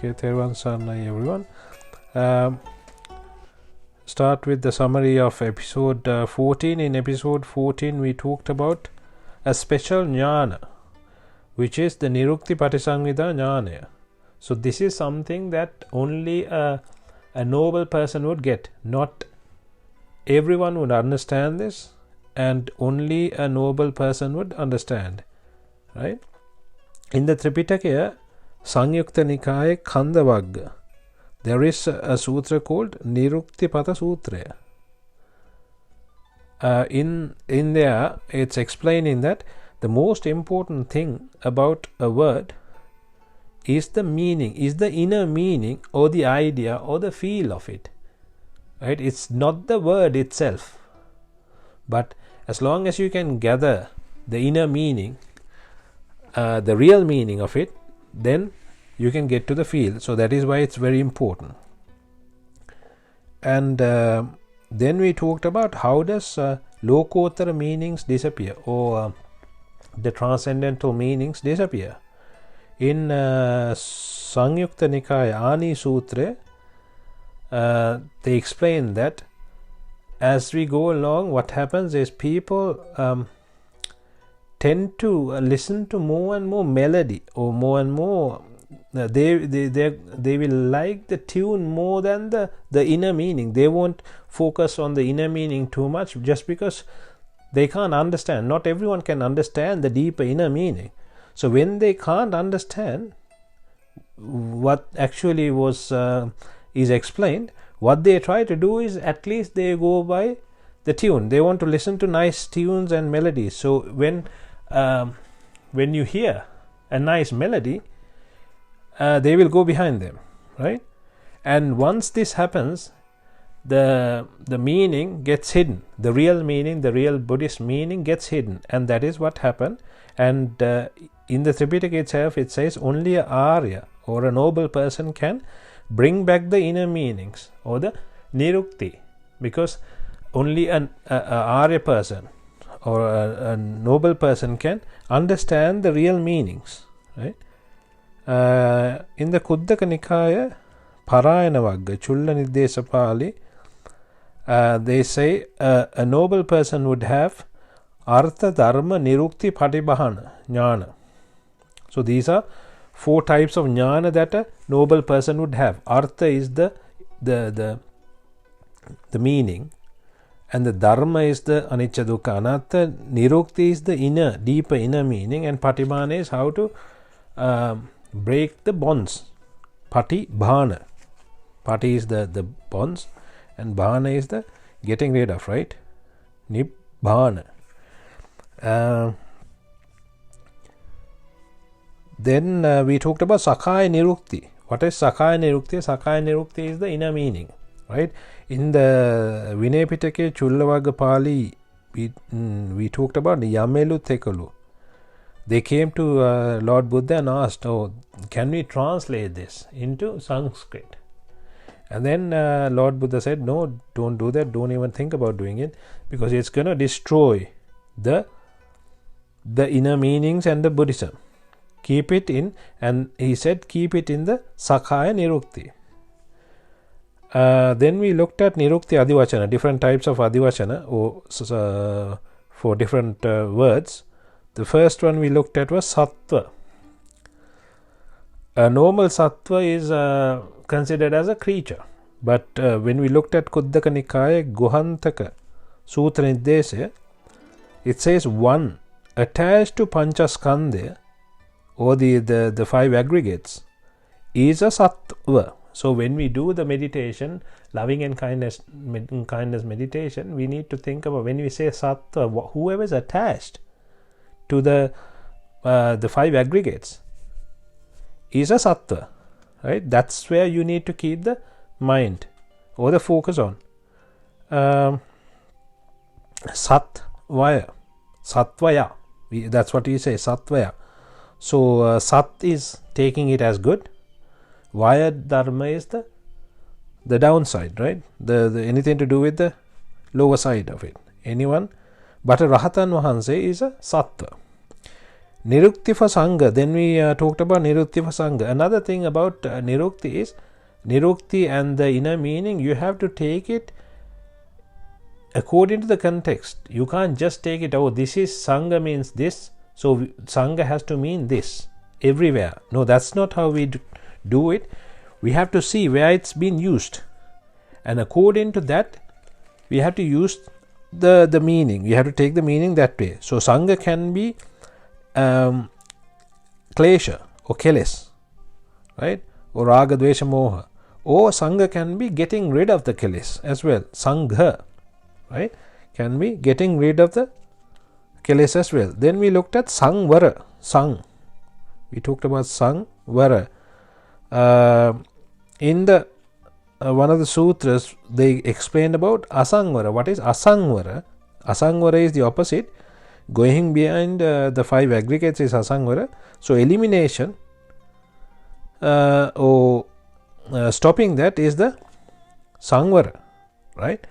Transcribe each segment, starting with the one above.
Okay, Theruvan Saranai everyone. Start with the summary of episode 14. In episode 14 we talked about a special jhana, which is the Nirukthi Patisanghita jhana. So this is something that only a noble person would get. Not everyone would understand this, and only a noble person would understand, right? In the Thripitaka Samyukta Nikaya Khanda Vagga, there is a sutra called Nirukthi Pata Sutra. In there it's explaining that the most important thing about a word is the meaning, is the inner meaning or the idea or the feel of it, right? It's not the word itself, but as long as you can gather the inner meaning, the real meaning of it, then you can get to the feel. So that is why it's very important. And then we talked about how does lokotara meanings disappear, or the transcendental meanings disappear. In Samyukta Nikaya Ani Sutra, they explain that as we go along, what happens is people tend to listen to more and more melody, or more and more they will like the tune more than the inner meaning. They won't focus on the inner meaning too much, just because they can't understand. Not everyone can understand the deeper inner meaning. So when they can't understand what actually is explained, what they try to do is at least they go by the tune. They want to listen to nice tunes and melodies. So when you hear a nice melody, they will go behind them, right? And once this happens, the meaning gets hidden. The real meaning, the real Buddhist meaning gets hidden, and that is what happened. And in the Thripitaka itself, it says only a Arya, or a noble person, can bring back the inner meanings, or the Nirukthi, because only an Arya person or a noble person can understand the real meanings, right? In the Kuddaka Nikaya Parayana Vagga Chulla Niddesa Pali, they say a noble person would have Artha Dharma Nirukthi Patibahana Jhana. So these are 4 types of jhana that a noble person would have. Artha is the meaning, and the dharma is the anicca dukkha anatta. Nirukthi is the inner, deeper inner meaning, and patibhana is how to break the bonds. Patibhana. Pati is the bonds, and bhana is the getting rid of, right? Nibbana. Then we talked about Sakaya Nirukthi. What is Sakaya Nirukthi? Sakaya Nirukthi is the inner meaning, right? In the Vinaya Pitake Chullavaga Pali, we talked about Yamelu Thekalu. They came to Lord Buddha and asked, can we translate this into Sanskrit? And then Lord Buddha said, no, don't do that, don't even think about doing it, because it's going to destroy the inner meanings and the Buddhism. Keep it in, and he said, keep it in the Sakaya Nirukthi. Then we looked at Nirukthi Adivachana, different types of Adivachana, for different words. The first one we looked at was Sattva. A normal Sattva is considered as a creature. But when we looked at Kuddaka Nikaya Guhantaka Sutra Niddesa, it says one attached to Panchaskandha, or the 5 aggregates, is a Sattva. So when we do the meditation, loving and kindness meditation, we need to think about, when we say Sattva, whoever is attached to the 5 aggregates is a Sattva, right? That's where you need to keep the mind or the focus on. Satvaya, that's what we say, Satvaya. So Sat is taking it as good. Vaya Dharma is the downside, right? The anything to do with the lower side of it. Anyone but a Rahatan Wahanse is a Sattva. Nirukthi for Sangha. Then we talked about Nirukthi for Sangha. Another thing about Nirukthi is, Nirukthi and the inner meaning, you have to take it according to the context. You can't just take it, oh, this is Sangha means this, so Sangha has to mean this everywhere. No, that's not how we do it. We have to see where it's been used, and according to that we have to use the meaning. We have to take the meaning that way. So Sangha can be klesha or keles, right, or raga dvesha moha, or Sangha can be getting rid of the keles as well. Sangha, right, can be getting rid of the keles as well. Then we looked at Sangvara. We talked about Sangvara. In the one of the sutras, they explained about Asangvara. What is Asangvara? Asangvara is the opposite. Going behind the 5 aggregates is Asangvara. So elimination or stopping that is the Sangvara, right?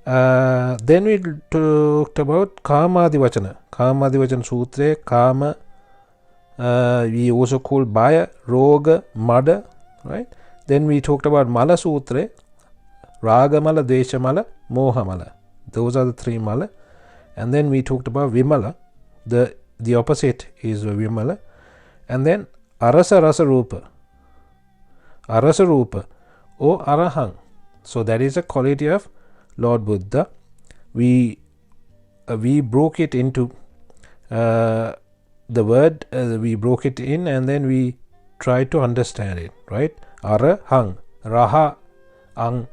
Then we talked about Kamadivachana. Kamadivachana Sutra, Kama, we also call Baya, Roga, Mada, right? Then we talked about Mala Sutra, Raga Mala, Desha Mala, Moha Mala. Those are the 3 Mala. And then we talked about Vimala, the opposite is Vimala. And then Arasa Rasa Rupa, Arasa Rupa, or Arahang. So that is a quality of Lord Buddha. We broke it into the word, we broke it in, and then we tried to understand it, right? Arahang, Raha, Ang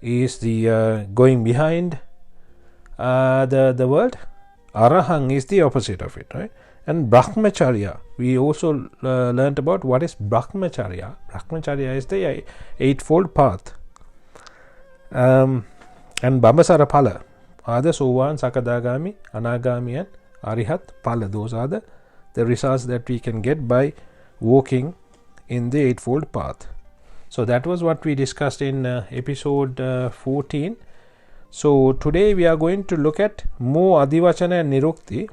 is the going behind the world. Arahang is the opposite of it, right? And Brahmacharya, we also learnt about what is Brahmacharya. Brahmacharya is the eightfold path. And Bambasara Phala are the Sovan, Sakadagami, Anagami and Arihat Phala. Those are the results that we can get by walking in the eightfold path. So that was what we discussed in episode 14. So today we are going to look at more Adivachana and Nirukthi.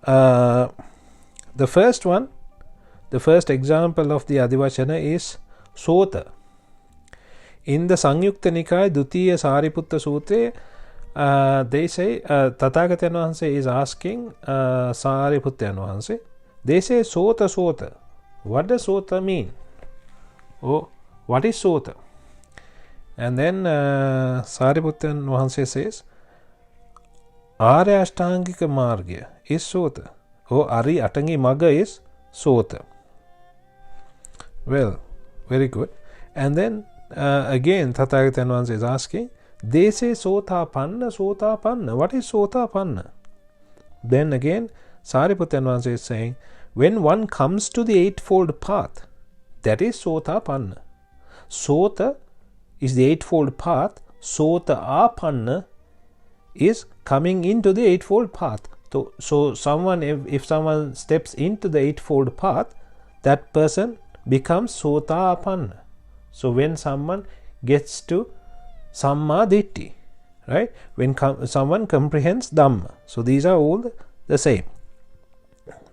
The first one, the first example of the Adivachana is Sota. In the Sangyukta Nikaya Dutiya Sariputta Sutra, they say, Tathagata Vahanse is asking Sariputta Vahanse, they say Sota Sota. What does Sota mean? Oh, what is Sota? And then Sariputta Vahanse says, Arya Ashtangika Margya is Sota. Oh, Ari Atangi Maga is Sota. Well, very good. And then again Tathagata Vahanse is asking, they say Sotapanna, Sotapanna. What is Sotapanna? Then again Sariputta Vahanse is saying, when one comes to the eightfold path, that is Sotapanna. Sota is the eightfold path. Sota apanna is coming into the eightfold path. So someone, if someone steps into the eightfold path, that person becomes Sota apanna. So when someone gets to Samma Ditti, right? When someone comprehends Dhamma. So these are all the same.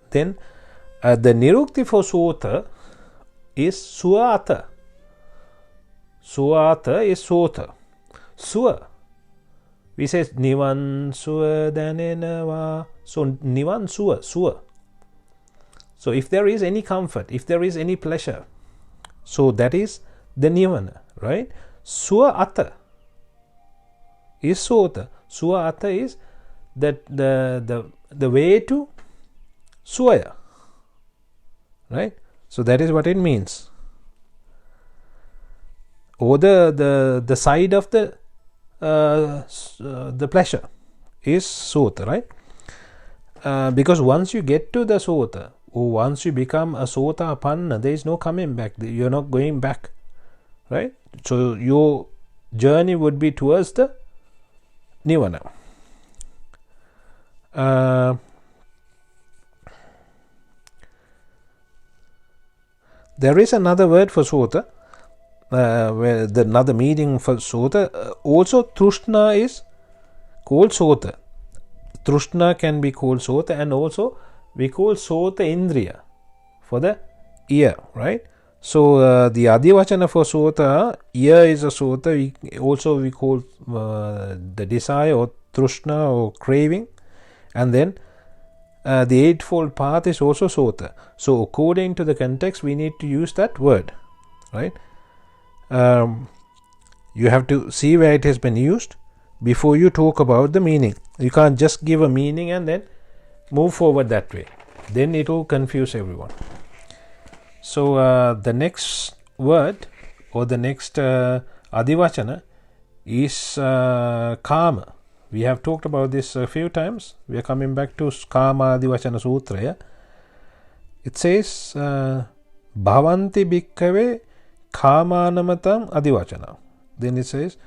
Then the Nirukthi for Sota is Suata. Suata is Sota. Sua. We say Nivan Sua Danenava. So Nivan Sua. Sua. So if there is any comfort, if there is any pleasure, so that is the Nibbana, right? Suata is Sota. Suata is that the way to Suaya, right? So that is what it means. Or the side of the pleasure is Sota, right? Because once you get to the Sota, or once you become a Sota Apanna, there is no coming back. You are not going back, right? So your journey would be towards the Nibbana. There is another word for Sota, where another meaning for Sota. Also, Trushna is called Sota. Trishna can be called sota, and also we call sota indriya for the ear, right? So the adivachana for sota, ear is a sota. We call the desire or trishna or craving, and then the eightfold path is also sota. So according to the context, we need to use that word, right? You have to see where it has been used before you talk about the meaning. You can't just give a meaning and then move forward that way. Then it will confuse everyone. So the next word or the next adivachana is kama. We have talked about this a few times. We are coming back to Kama Adivachana Sutra. Yeah? It says Bhavanti Bhikkave Kamanamatam Adivachana. Then it says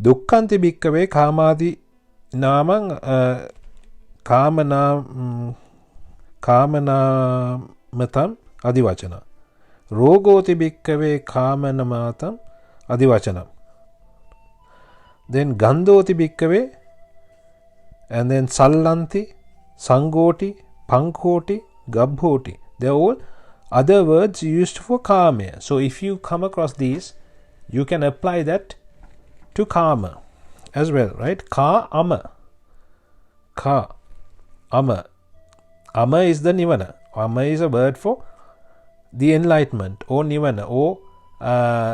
Dukkhanti Bhikkave Kamadi Namang Kamanamatam Adivachana. Rogoti Bhikkave Kamanamatam Adivachana. Then Gandhoti Bhikkave, and then Sallanti, Sangoti, Pankoti, Gabhoti. They are all other words used for karma. So if you come across these, you can apply that to karma as well, right? Ka-ama. Ka-ama. Ama is the Nibbana. Ama is a word for the enlightenment or Nibbana or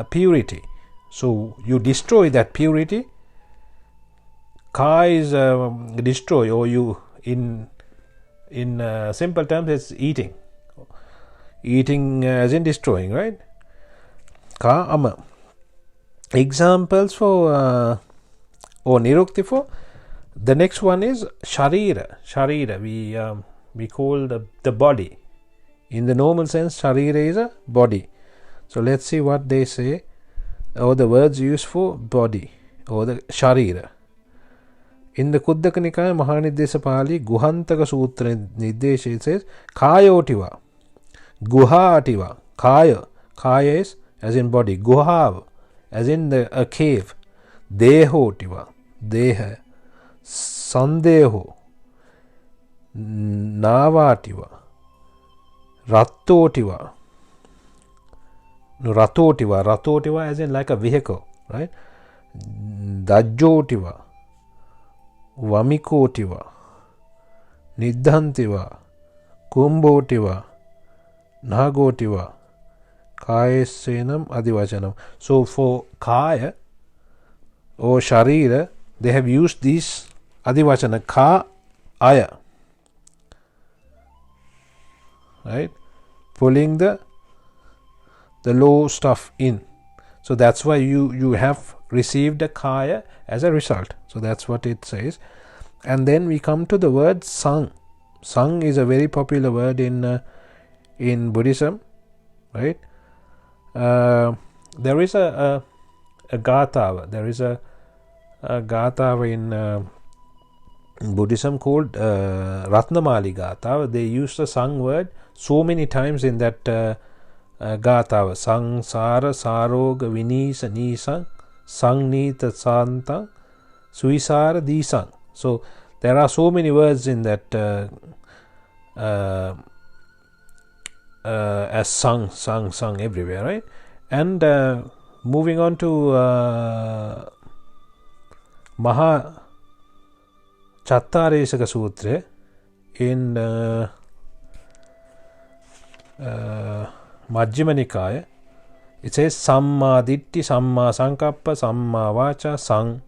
purity. So you destroy that purity. Ka is destroy, or you in simple terms it's eating as in destroying, right? Ka ama. Examples for or Nirukthi for the next one is Sharira. We call the body. In the normal sense, Sharira is a body. So let's see what they say, or the words used for body or the Sharira. In the Kuddaka Nikaya Mahanidesa Pali Guhantaka Sutra Nidesha, it says Kayotiva, Guhativa. Kaya is as in body, Guhav as in a cave, Dehotiva, Deha, Sandeho, Navativa, Ratotiva. Ratotiva as in like a vehicle, right? Dajjotiva, Vamikotiva, Niddhantiva, Kumbhotiva, Nagotiva, Kayasenam Adivachanam. So for Kaya or Sharira, they have used these Adivachana, Ka, Aya, right? Pulling the low stuff in. So that's why you have received a Kaya as a result. So that's what it says. And then we come to the word Sang. Sang is a very popular word in Buddhism, right? There is a Gatha. There is a Gatha in Buddhism called Ratnamali Gatha. They use the Sang word so many times in that Gatha. Sang, Sara, Saroga, Vinisa, Nisang, Sang, Nita, Santa, Suisara, Disang. So there are so many words in that as sung everywhere, right? And moving on to Maha Chattaresaka Sutra in Majjhima Nikaya, it says Samma Ditti, Samma Sankappa, Samma Vacha, Sang,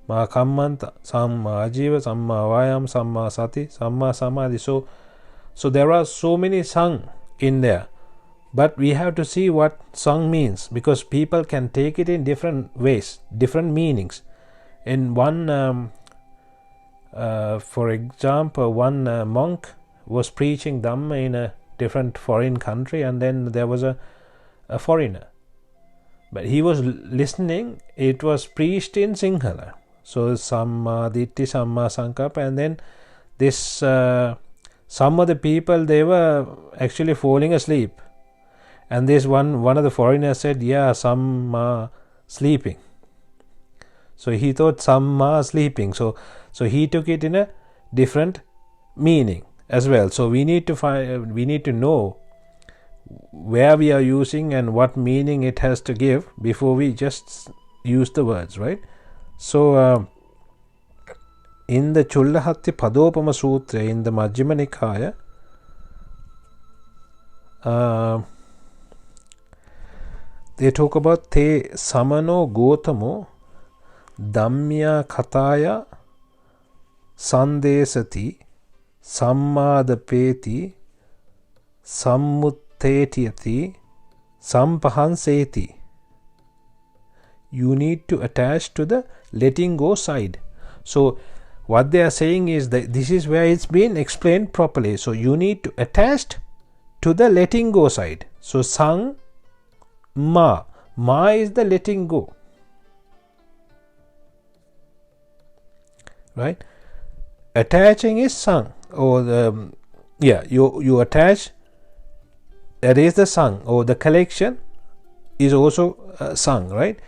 Ma Kammanta, Samma Ajiva, Samma Vayam, Samma Sati, Samma Samadhi. So there are so many Sang in there, but we have to see what Sang means, because people can take it in different ways, different meanings. In one, for example, one monk was preaching Dhamma in a different foreign country, and then there was a foreigner, but he was listening. It was preached in Sinhala. So Samma Ditti, Samma Sankappa, and then this some of the people, they were actually falling asleep, and this one of the foreigners said, yeah, Samma sleeping. So he thought Samma sleeping. So he took it in a different meaning as well. So we need to know where we are using and what meaning it has to give before we just use the words, right? So in the Chullahatti Padopama Sutra in the Majjhima Nikaya, they talk about te samano gotamo dhammya kataya sandesati sammadapeti sammuttetiyati sampahanseti. You need to attach to the letting go side. So what they are saying is that this is where it's been explained properly. So you need to attach to the letting go side. So sang ma is the letting go, right? Attaching is sang, or you attach, that is the sang, or the collection is also sang, right?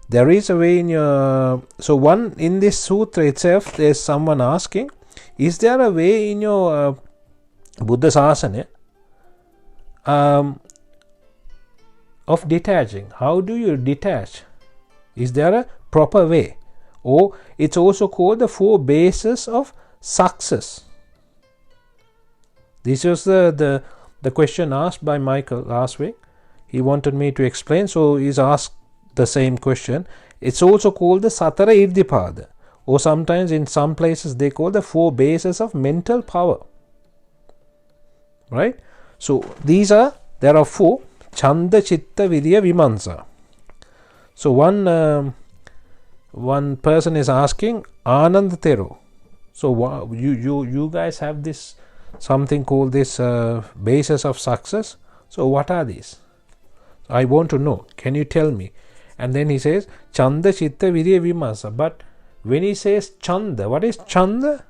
There is a way in your, so one in this sutra itself, there's someone asking, is there a way in your Buddha Sasana of detaching? How do you detach? Is there a proper way? Or it's also called the 4 bases of success. This was the question asked by Michael last week. He wanted me to explain, so he's asked the same question. It's also called the Satara Iddhipada, or sometimes in some places they call the 4 bases of mental power, right? So there are 4: Chanda, Chitta, Virya, Vimansa. So one person is asking Ananda Thero. So you guys have this something called this basis of success. So what are these? I want to know. Can you tell me? And then he says Chanda, Chitta, Virya, Vimansa. But when he says Chanda, what is Chanda?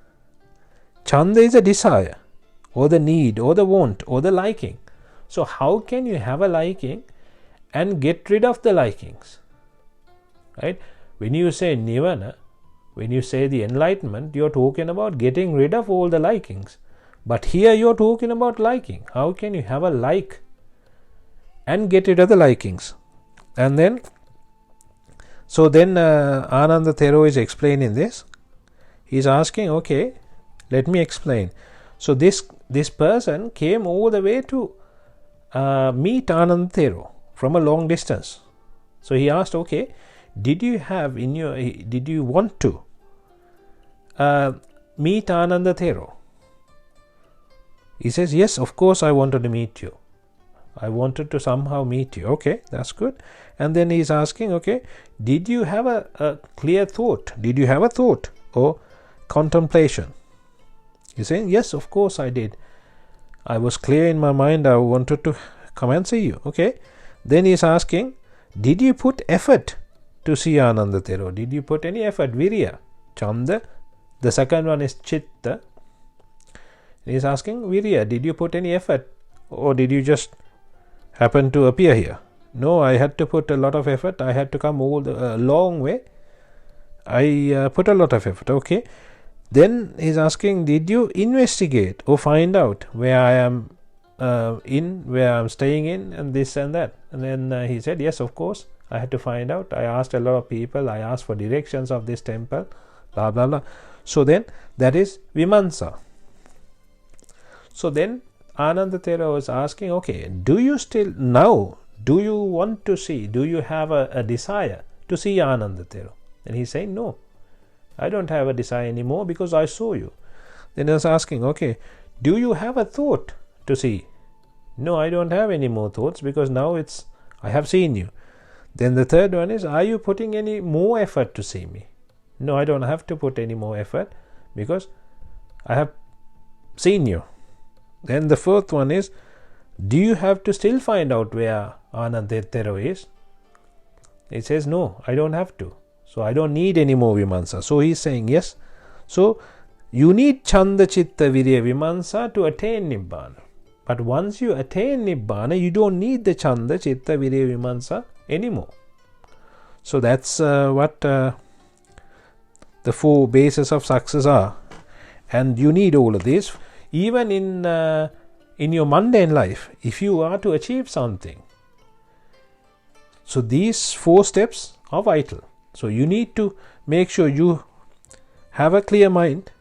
Chanda is a desire, or the need, or the want, or the liking. So how can you have a liking and get rid of the likings? Right? When you say Nibbana, when you say the enlightenment, you're talking about getting rid of all the likings. But here you're talking about liking. How can you have a like and get rid of the likings? And then, so then Ananda Thero is explaining this. He's asking, okay, let me explain. So this person came all the way to meet Ananda Thero from a long distance. So he asked, okay, did you want to meet Ananda Thero? He says, yes, of course I wanted to meet you. I wanted to somehow meet you. Okay, that's good. And then he's asking, okay, did you have a clear thought? Did you have a thought or contemplation? He's saying, yes, of course I did. I was clear in my mind. I wanted to come and see you. Okay. Then he's asking, did you put effort to see Ananda Thero? Did you put any effort? Virya, Chanda. The second one is Chitta. He's asking, Virya, did you put any effort, or did you just happen to appear here? No, I had to put a lot of effort. I had to come a long way. I put a lot of effort. Okay. Then he's asking, did you investigate or find out where I am where I'm staying in, and this and that? And then he said, yes, of course, I had to find out. I asked a lot of people. I asked for directions of this temple, blah, blah, blah. So then that is Vimansa. So then Ananda Thera was asking, okay, do you want to see, do you have a desire to see Ananda Thera? And he's saying, no, I don't have a desire anymore because I saw you. Then I was asking, okay, do you have a thought to see? No, I don't have any more thoughts because now I have seen you. Then the third one is, are you putting any more effort to see me? No, I don't have to put any more effort because I have seen you. Then the fourth one is, do you have to still find out where Ananda Thera is? He says, no, I don't have to. So I don't need any more Vimansa. So he's saying, yes. So you need Chanda, Chitta, Virya, Vimansa to attain Nibbana. But once you attain Nibbana, you don't need the Chanda, Chitta, Virya, Vimansa anymore. So that's what the 4 bases of success are. And you need all of this. Even in your mundane life, if you are to achieve something. So these 4 steps are vital. So you need to make sure you have a clear mind.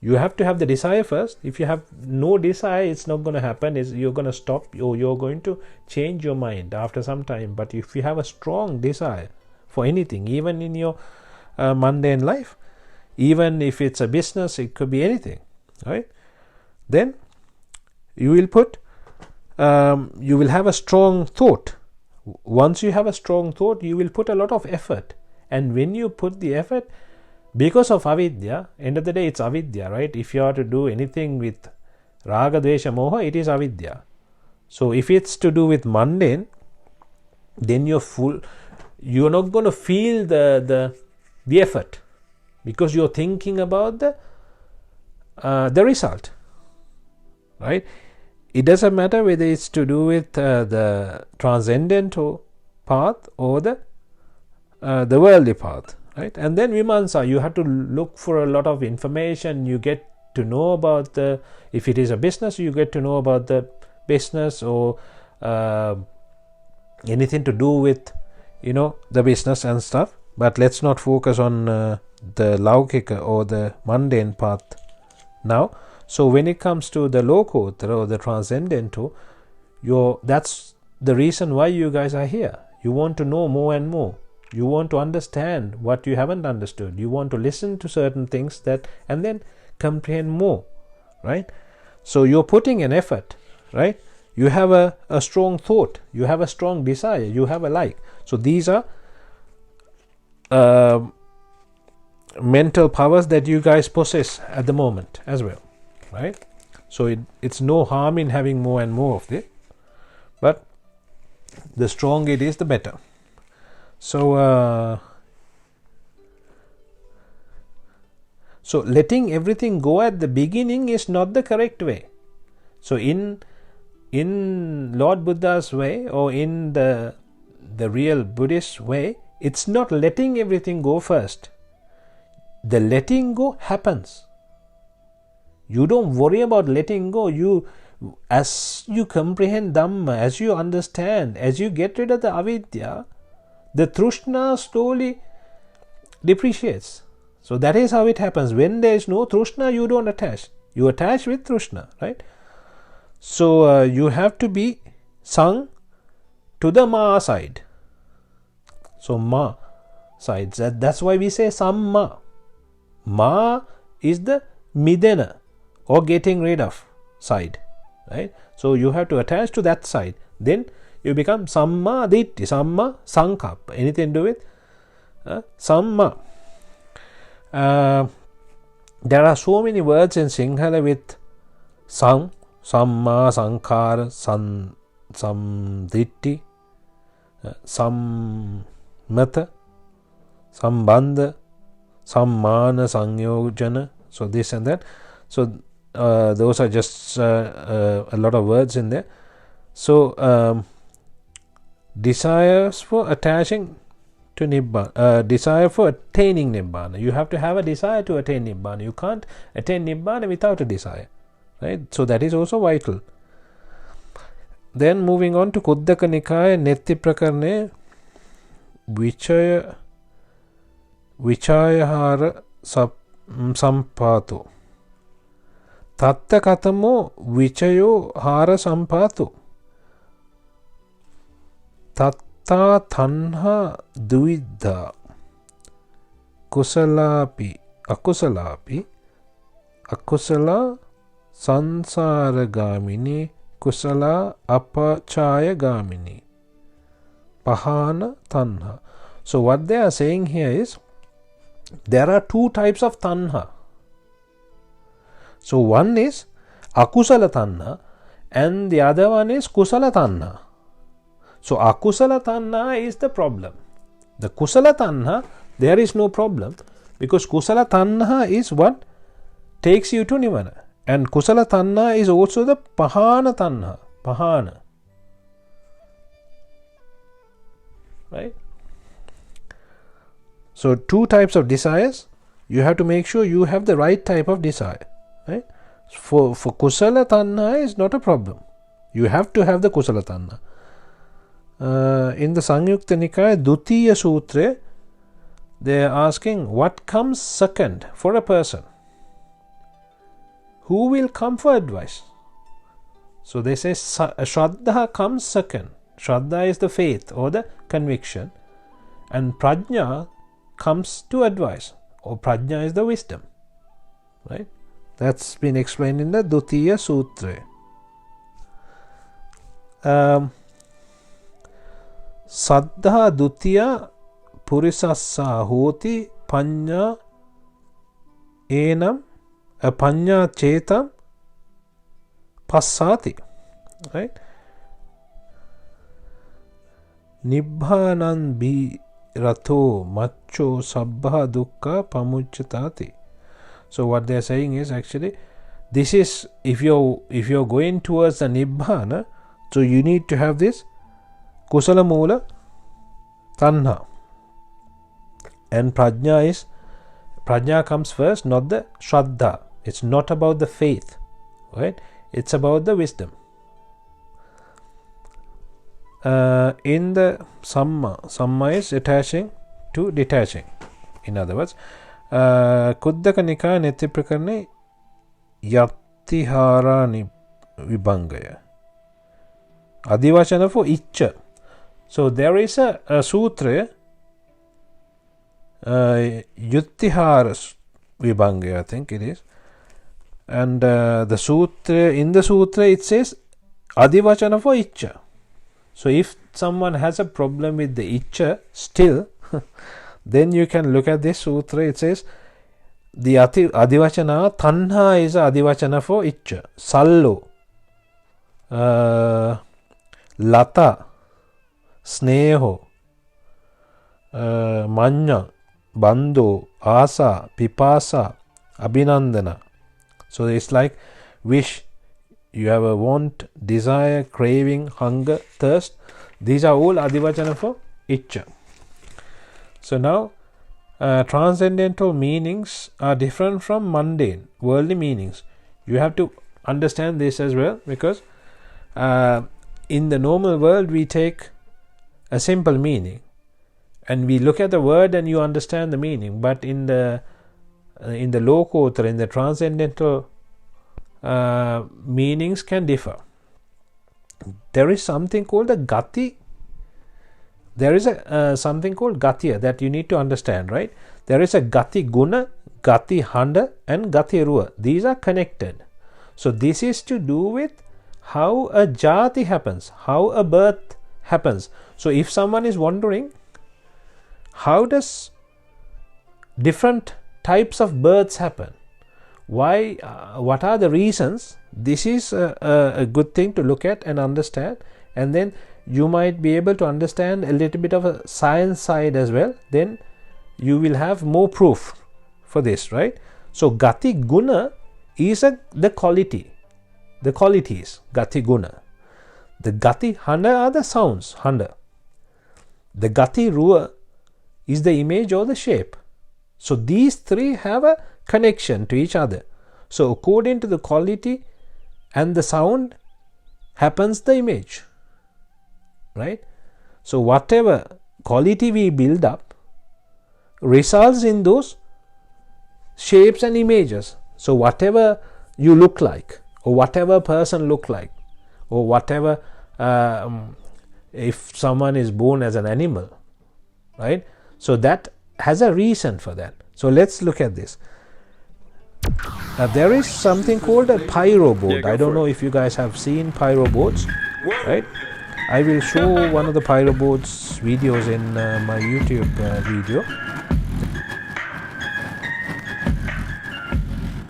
You have to have the desire first. If you have no desire, it's not going to happen. You're going to stop, or you're going to change your mind after some time. But if you have a strong desire for anything, even in your mundane life, even if it's a business, it could be anything, right? Then you will have a strong thought. Once you have a strong thought, you will put a lot of effort. And when you put the effort, because of avidya, end of the day it's avidya, right? If you are to do anything with raga, dvesha, moha, it is avidya. So if it's to do with mundane, then you're not going to feel the effort, because you're thinking about the result, right? It doesn't matter whether it's to do with the transcendental path or the worldly path, right? And then vimamsa, you have to look for a lot of information. You get to know about if it is a business, you get to know about the business, or anything to do with the business and stuff. But let's not focus on the laukika or the mundane path now. So when it comes to the lokottara or the transcendental, that's the reason why you guys are here. You want to know more and more. You want to understand what you haven't understood. You want to listen to certain things and then comprehend more, right? So you're putting an effort, right? You have a strong thought. You have a strong desire. You have a like. So these are mental powers that you guys possess at the moment as well, right? So it's no harm in having more and more of this, but the stronger it is, the better. So letting everything go at the beginning is not the correct way. So in Lord Buddha's way, or in the real Buddhist way, it's not letting everything go first. The letting go happens. You don't worry about letting go. As you comprehend Dhamma, as you understand, as you get rid of the avidya, the Trishna slowly depreciates. So that is how it happens. When there is no Trishna, you don't attach. You attach with Trishna, right? So you have to be sung to the ma side. So ma side. That's why we say samma. Ma is the midena, or getting rid of side, right? So you have to attach to that side. Then you become samma ditti, samma sankappa. Anything to do with samma. There are so many words in Sinhala with samma, sankhara, samditti, sammata, sambandha, sammana, sanyojana. So this and that. So those are just a lot of words in there. So desires for attaching to Nibbana, desire for attaining Nibbana. You have to have a desire to attain Nibbana. You can't attain Nibbana without a desire, right? So that is also vital. Then moving on to Kuddaka Nikaya Netti Prakarne Vichayahara Sampato Tatta Katamo Vichayo Hara Sampato Tatta Tanha Duvidha Kusalapi Akusalapi Akusala Sansara Gamini Kusala Apachaya Gamini Pahana Tanha. So what they are saying here is there are 2 types of tanha. So one is akusala tanha and the other one is kusala tanha. So akusala tanha is the problem. The kusala tanha, there is no problem, because kusala tanha is what takes you to Nibbana. And kusala tanha is also the pahana tanha. Pahana. Right? So 2 types of desires. You have to make sure you have the right type of desire. right? For kusala tanha is not a problem. You have to have the kusala tanha. In the Samyukta Nikaya Dutiya Sutra, they are asking what comes second for a person. Who will come for advice? So they say Shraddha comes second. Shraddha is the faith or the conviction, and Prajna comes to advice, or Prajna is the wisdom. Right? That's been explained in the Dutiya Sutra. Saddha Dutiya Purisassa Hoti Panya Enam Panya Chetam Passati. Right? Nibbhanan bi rato macho sabbha dukkha pamuchatati. So what they are saying is, actually, this is, if you're going towards the Nibbana, so you need to have this kusala moola tanha, and prajna comes first, not the shraddha. It's not about the faith, right? It's about the wisdom. In the samma is attaching to detaching. In other words, Kuddaka Nikaya Neti Prakarane Yattihara Vibhangaya. Adivachana for Icha. So there is a sutra, Yuttihara Vibhangaya, I think it is. And the sutra, in the sutra it says Adivachana for Icha. So if someone has a problem with the Icha still, then you can look at this sutra. It says the Adivachana, Tanha is Adivachana for Icha. Sallo, Lata, Sneho, Manya, Bandhu, Asa, Pipasa, Abhinandana. So it's like wish. You have a want, desire, craving, hunger, thirst. These are all adivachana for Icha. So now, transcendental meanings are different from mundane, worldly meanings. You have to understand this as well, because in the normal world we take a simple meaning and we look at the word and you understand the meaning. But in the Lokottara, in the transcendental meanings can differ. There is something called a Gathi. There is something called Gathya that you need to understand, right? There is a Gathi guna, Gathi handa, and Gathi Ruva. These are connected. So this is to do with how a jati happens, how a birth happens. So if someone is wondering, how does different types of births happen? Why? What are the reasons? This is a good thing to look at and understand, and then you might be able to understand a little bit of a science side as well. Then you will have more proof for this, right? So Gathi guna is the quality, the qualities, Gathi guna. The Gathi handa are the sounds, handa. The Gathi Ruva is the image or the shape. So these three have a connection to each other. So according to the quality and the sound happens the image, right? So whatever quality we build up results in those shapes and images. So whatever you look like, or whatever person look like, or whatever, if someone is born as an animal, right? So that has a reason for that. So let's look at this. There is something called a pyro board. I don't know if you guys have seen pyro boards, right? I will show one of the pyro boards videos in my YouTube video.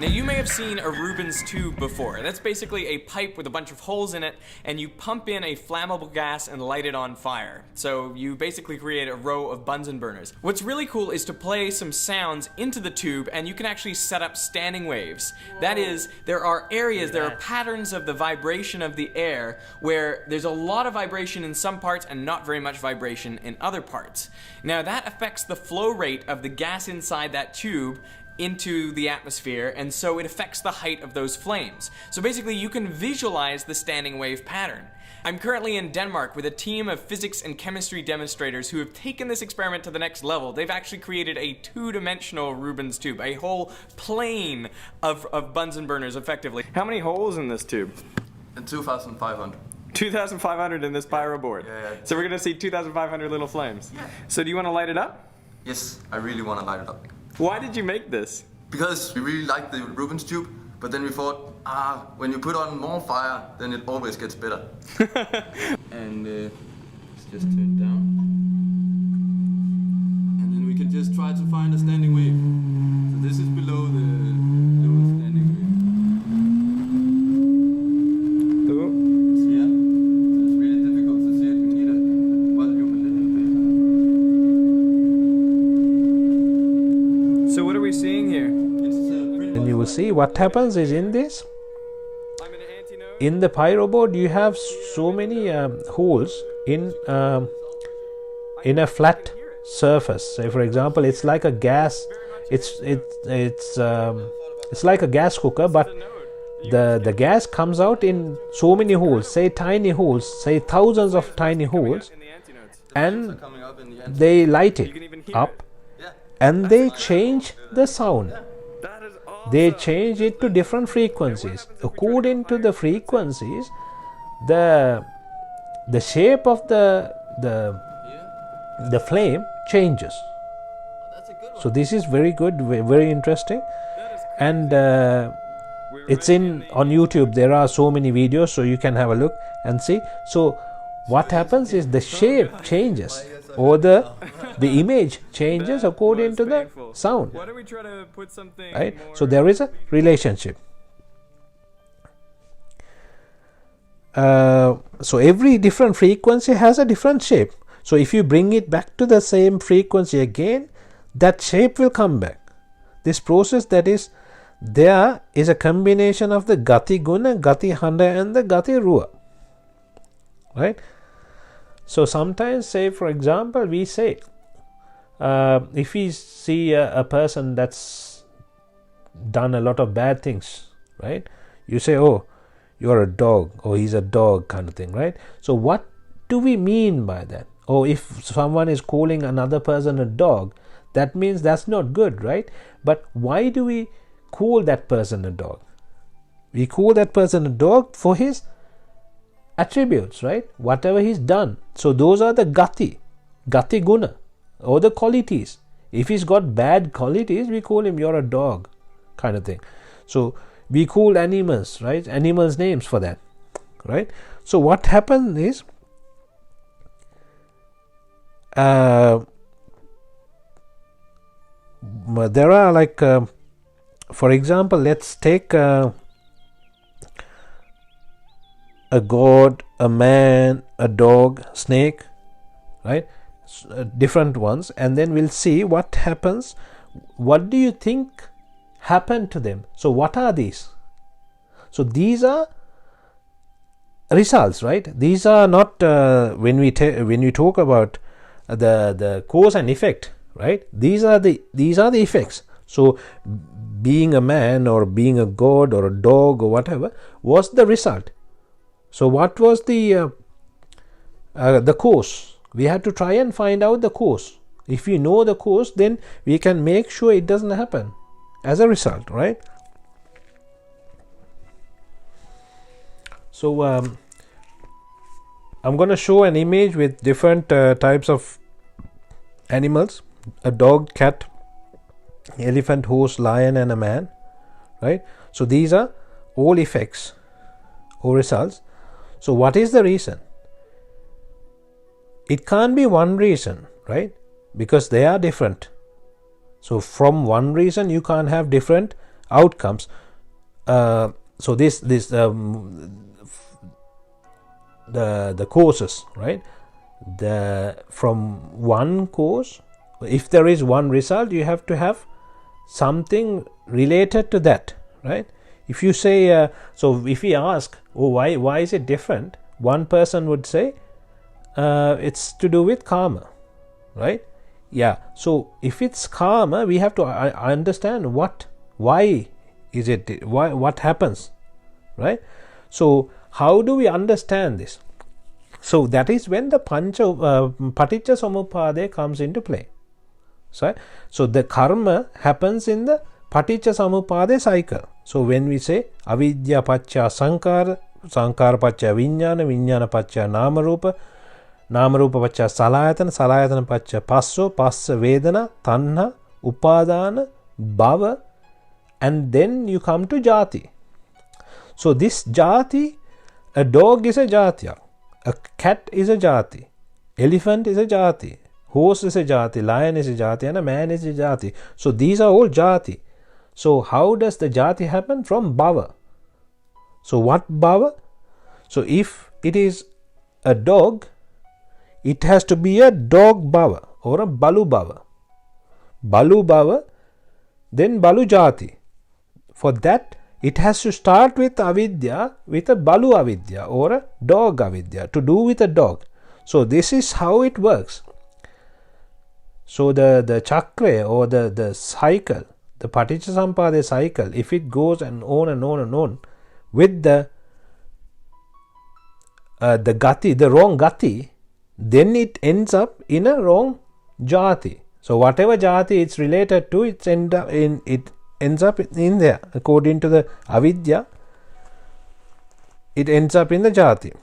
Now you may have seen a Rubens tube before. That's basically a pipe with a bunch of holes in it, and you pump in a flammable gas and light it on fire. So you basically create a row of Bunsen burners. What's really cool is to play some sounds into the tube, and you can actually set up standing waves. That is, there are areas, there are patterns of the vibration of the air where there's a lot of vibration in some parts and not very much vibration in other parts. Now that affects the flow rate of the gas inside that tube, into the atmosphere, and so it affects the height of those flames. So basically, you can visualize the standing wave pattern. I'm currently in Denmark with a team of physics and chemistry demonstrators who have taken this experiment to the next level. They've actually created a two-dimensional Rubens tube, a whole plane of Bunsen burners, effectively. How many holes in this tube? 2,500. 2,500 in this pyro board. Yeah. So we're gonna see 2,500 little flames. Yeah. So do you want to light it up? Yes, I really want to light it up. Why did you make this? Because we really like the Rubens tube, but then we thought, when you put on more fire, then it always gets better. And let's just turn it down. And then we can just try to find a standing wave. So this is below the lowest standing wave. It's here. So it's really difficult to see it. We need a volume a little bit. So what are we seeing here? And you will see what happens is in this, in the pyro board, you have so many holes in a flat surface. Say for example, it's like a gas. It's like a gas cooker, but the gas comes out in so many holes. Say tiny holes. Say thousands of tiny holes, and they light it up, and they change the sound. They change it to different frequencies. According to the frequencies, the shape of the flame changes. So this is very good, very interesting, and it's on YouTube. There are so many videos, so you can have a look and see. So what happens is the shape changes, or the image changes according to the sound. Why don't we try to put something right? So there is a relationship. So every different frequency has a different shape. So if you bring it back to the same frequency again, that shape will come back. This process that is there is a combination of the Gathi guna, Gathi handa, and the Gathi Ruva. Right? So sometimes, say for example, we say, if we see a person that's done a lot of bad things, right? You say, oh, you're a dog, or he's a dog, kind of thing, right? So what do we mean by that? Or if someone is calling another person a dog, that means that's not good, right? But why do we call that person a dog? We call that person a dog for his attributes, right? Whatever he's done. So those are the Gathi guna, or the qualities. If he's got bad qualities, we call him, you're a dog, kind of thing. So we call animals, right? Animals names for that, right? So what happens is, there are like, for example, let's take a god, a man, a dog, snake, right? Different ones, and then we'll see what happens. What do you think happened to them? So what are these? So these are results, right? These are not when we talk about the cause and effect, right? These are the effects. So being a man, or being a god, or a dog, or whatever, was the result. So what was the cause? We have to try and find out the cause. If we know the cause, then we can make sure it doesn't happen as a result, right? So I'm going to show an image with different types of animals: a dog, cat, elephant, horse, lion, and a man, right? So these are all effects or results. So what is the reason? It can't be one reason, right? Because they are different. So from one reason you can't have different outcomes. So the causes, right? From one cause, if there is one result, you have to have something related to that, right? If you say, so if we ask, oh, why is it different? One person would say, it's to do with karma, right? Yeah, so if it's karma, we have to understand why is it, what happens, right? So how do we understand this? So that is when the paticca samuppada comes into play. So the karma happens in the paticca samuppada cycle. So when we say avidya pacca sankhara, sankhara pacca vijnana, vijnana pacca namarupa, namarupa pacca salayatana, salayatana pacca passo, passa vedana, tanha, upadana, bhava, and then you come to jati. So this jati, a dog is a jatya, a cat is a jati, elephant is a jati, horse is a jati, lion is a jati, and a man is a jati. So these are all jati. So how does the jati happen? From bhava. So what bhava? So if it is a dog, it has to be a dog bhava or a balu bhava. Balu bhava, then balu jati. For that, it has to start with avidya, with a balu avidya or a dog avidya, to do with a dog. So this is how it works. So the chakra or the cycle, the paticca cycle, if it goes and on and on and on with the gati, the wrong gati, then it ends up in a wrong jati. So whatever jati it's related to, it ends up in there. According to the avidya, it ends up in the jati,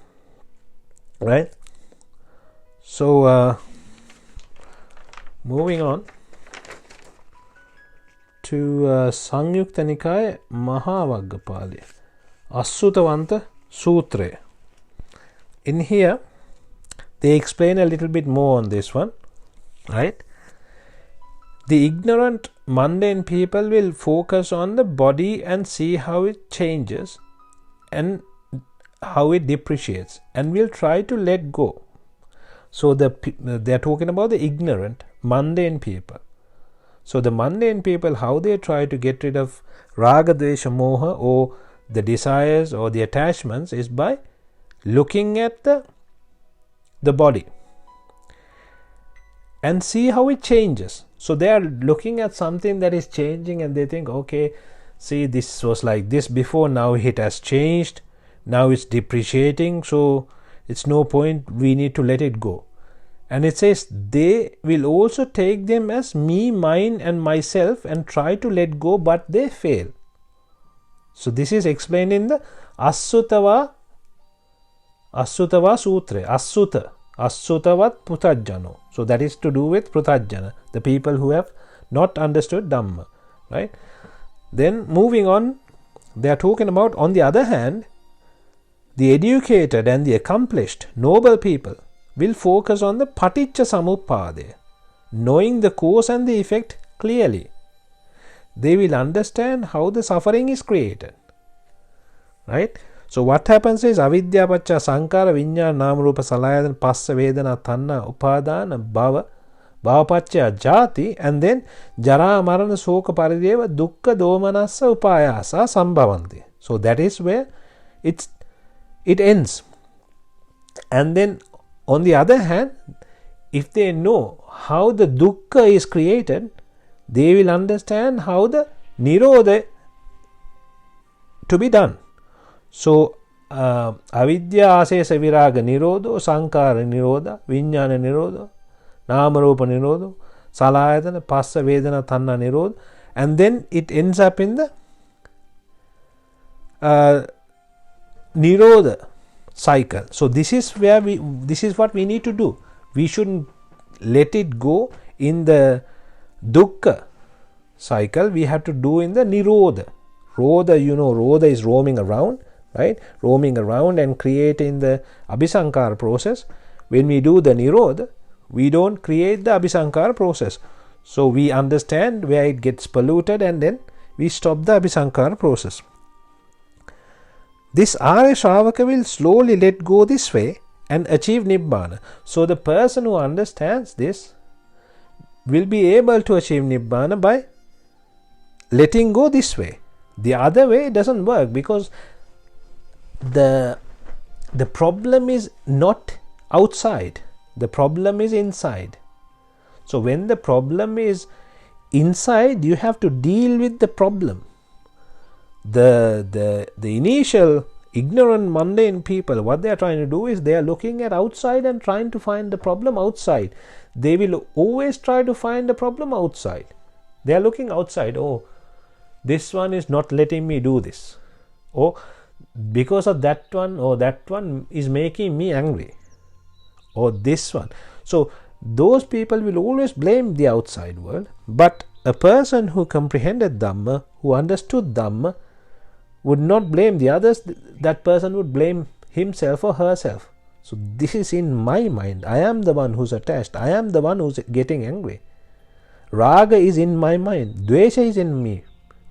right? So moving on to Samyukta Nikaya Mahavaggapali Assutavanta Sutra. In here they explain a little bit more on this one, right? The ignorant mundane people will focus on the body and see how it changes and how it depreciates, and will try to let go. So they are talking about the ignorant mundane people. So the mundane people, how they try to get rid of raga, dvesha, moha, or the desires or the attachments, is by looking at the body and see how it changes. So they are looking at something that is changing and they think, okay, see, this was like this before, now it has changed, now it's depreciating, so it's no point, we need to let it go. And it says they will also take them as me, mine and myself and try to let go, but they fail. So this is explained in the Assutava Sutra, Assutavat Putajjano. So that is to do with Putajjana, the people who have not understood Dhamma, right? Then moving on, they are talking about, on the other hand, the educated and the accomplished, noble people will focus on the paticca samuppada, knowing the cause and the effect clearly. They will understand how the suffering is created, right? So what happens is avidya pacca sankhara vijnana namarupa salayatana passa vedana tanha upadana bhava, bhava pacca jati, and then jara marana soka parideva dukkha domanassa upayasa sambhavanti. So that is where it ends. And then on the other hand, if they know how the dukkha is created, they will understand how the nirodha to be done. So avidya asesa viraga nirodho, sankhara nirodha, vijnana nirodha, namarupa nirodha, salayatana passa vedana tanha nirodha, and then it ends up in the nirodha cycle. So this is where this is what we need to do. We shouldn't let it go in the dukkha cycle. We have to do in the nirodha. Rodha, rodha is roaming around, right? Roaming around and creating the abhisankara process. When we do the nirodha, we don't create the abhisankara process. So we understand where it gets polluted and then we stop the abhisankara process. This Arya Shravaka will slowly let go this way and achieve Nibbana. So the person who understands this will be able to achieve Nibbana by letting go this way. The other way doesn't work, because the problem is not outside, the problem is inside. So when the problem is inside, you have to deal with the problem. The initial ignorant mundane people, what they are trying to do is they are looking at outside and trying to find the problem outside. They will always try to find the problem outside. They are looking outside. Oh, this one is not letting me do this. Oh, because of that one, or that one is making me angry, or this one. So those people will always blame the outside world. But a person who comprehended Dhamma, who understood Dhamma, would not blame the others. That person would blame himself or herself. So this is in my mind. I am the one who's attached. I am the one who's getting angry. Raga is in my mind. Dvesha is in me.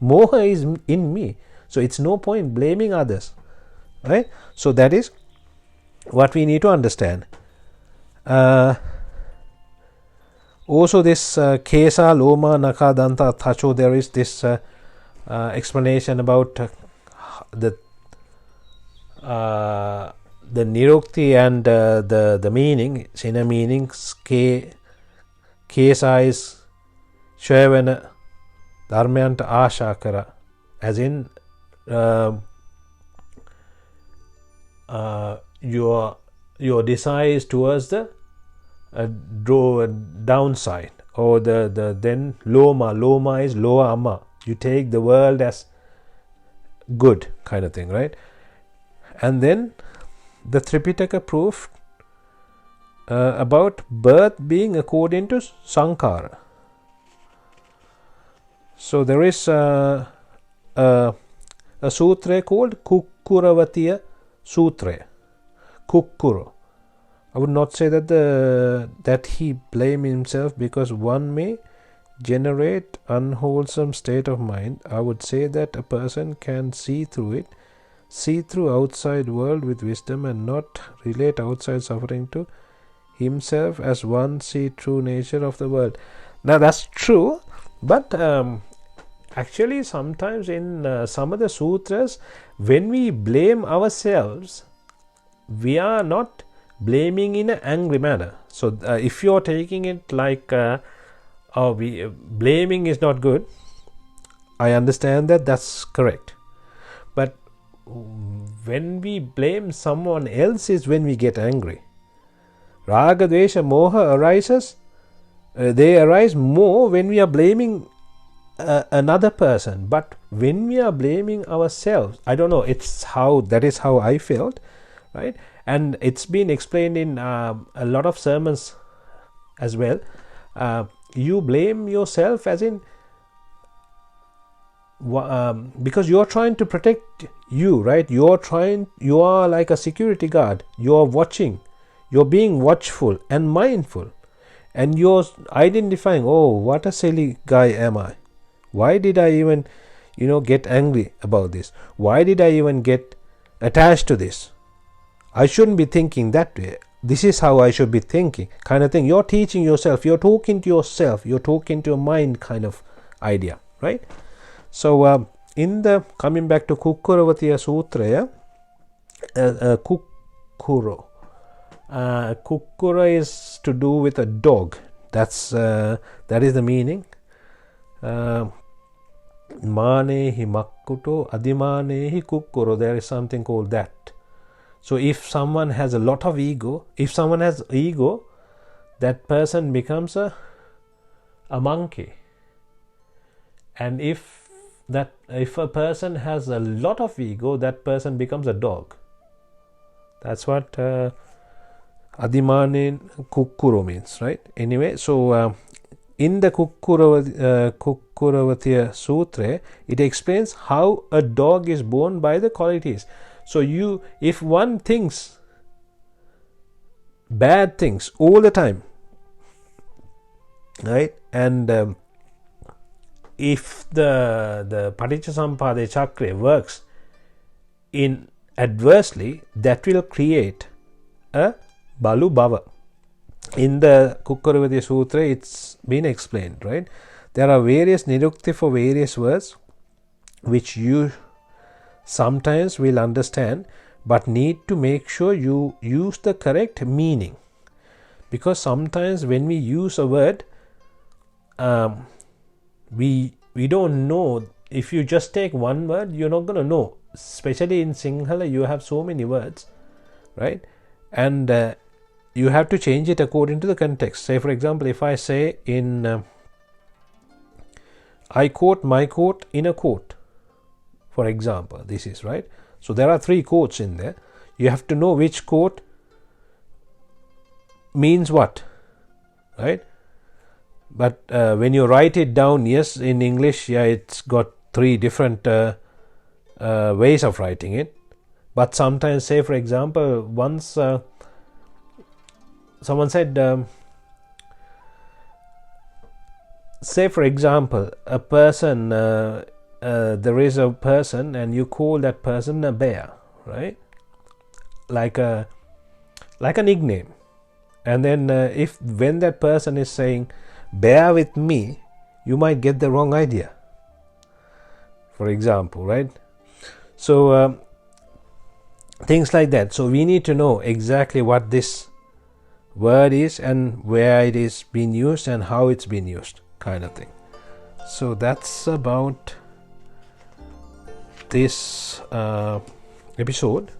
Moha is in me. So it's no point blaming others. Right? So that is what we need to understand. Also this Kesa, Loma, Naka, Danta, Thacho, there is this explanation about the Nirukthi and the meaning, inner meanings. Kesa is Shravana Dharmayanta Ashakara, as in your desire is towards the downside, or the then Loma is Loa Amma. You take the world as good kind of thing, right? And then the Thripitaka proof about birth being according to Sankhara. So there is a sutra called Kukkuravatiya Sutra. Kukkuro. I would not say that he blame himself, because one may generate unwholesome state of mind. I would say that a person can see through it, see through outside world with wisdom, and not relate outside suffering to himself as one see true nature of the world. Now that's true, but actually sometimes in some of the sutras, when we blame ourselves, we are not blaming in an angry manner. So if you're taking it like blaming is not good, I understand that, that's correct. But when we blame someone else is when we get angry. Raga, Dvesha, Moha arises, they arise more when we are blaming another person. But when we are blaming ourselves, I don't know, that is how I felt, right? And it's been explained in a lot of sermons as well. You blame yourself as in because you are trying to protect you, right? You are like a security guard. You are watching. You're being watchful and mindful, and you're identifying, oh, what a silly guy am I? Why did I even get angry about this? Why did I even get attached to this? I shouldn't be thinking that way. This is how I should be thinking, kind of thing. You're teaching yourself. You're talking to yourself. You're talking to your mind, kind of idea, right? So coming back to Kukkuravatiya Sutra, Kukkuro. Kukkura is to do with a dog. That is the meaning. Manehi makkuto adimanehi kukkuro. There is something called that. So if someone has a lot of ego, that person becomes a monkey. And if a person has a lot of ego, that person becomes a dog. That's what Adimane Kukkuro means, right? Anyway, so in the Kukkuravatiya Sutra, it explains how a dog is born by the qualities. So if one thinks bad things all the time, right, and if the Paticcasamuppada Chakra works in adversely, that will create a Balu Bhava. In the Kukkuravatiya Sutra, it's been explained, right? There are various Nirukthi for various words, which you sometimes will understand, but need to make sure you use the correct meaning. Because sometimes when we use a word, we don't know. If you just take one word, you're not going to know. Especially in Sinhala, you have so many words, right? And you have to change it according to the context. Say, for example, if I say in I quote, my quote, in a quote, for example, this is right. So there are 3 quotes in there. You have to know which quote means what, right? But when you write it down, yes, in English, yeah, it's got 3 different ways of writing it. But sometimes, say for example, once someone said, say for example, a person, there is a person and you call that person a bear, right? Like a nickname. And then when that person is saying, bear with me, you might get the wrong idea, for example, right? So things like that. So we need to know exactly what this word is and where it is being used and how it's being used, kind of thing. So that's about this episode.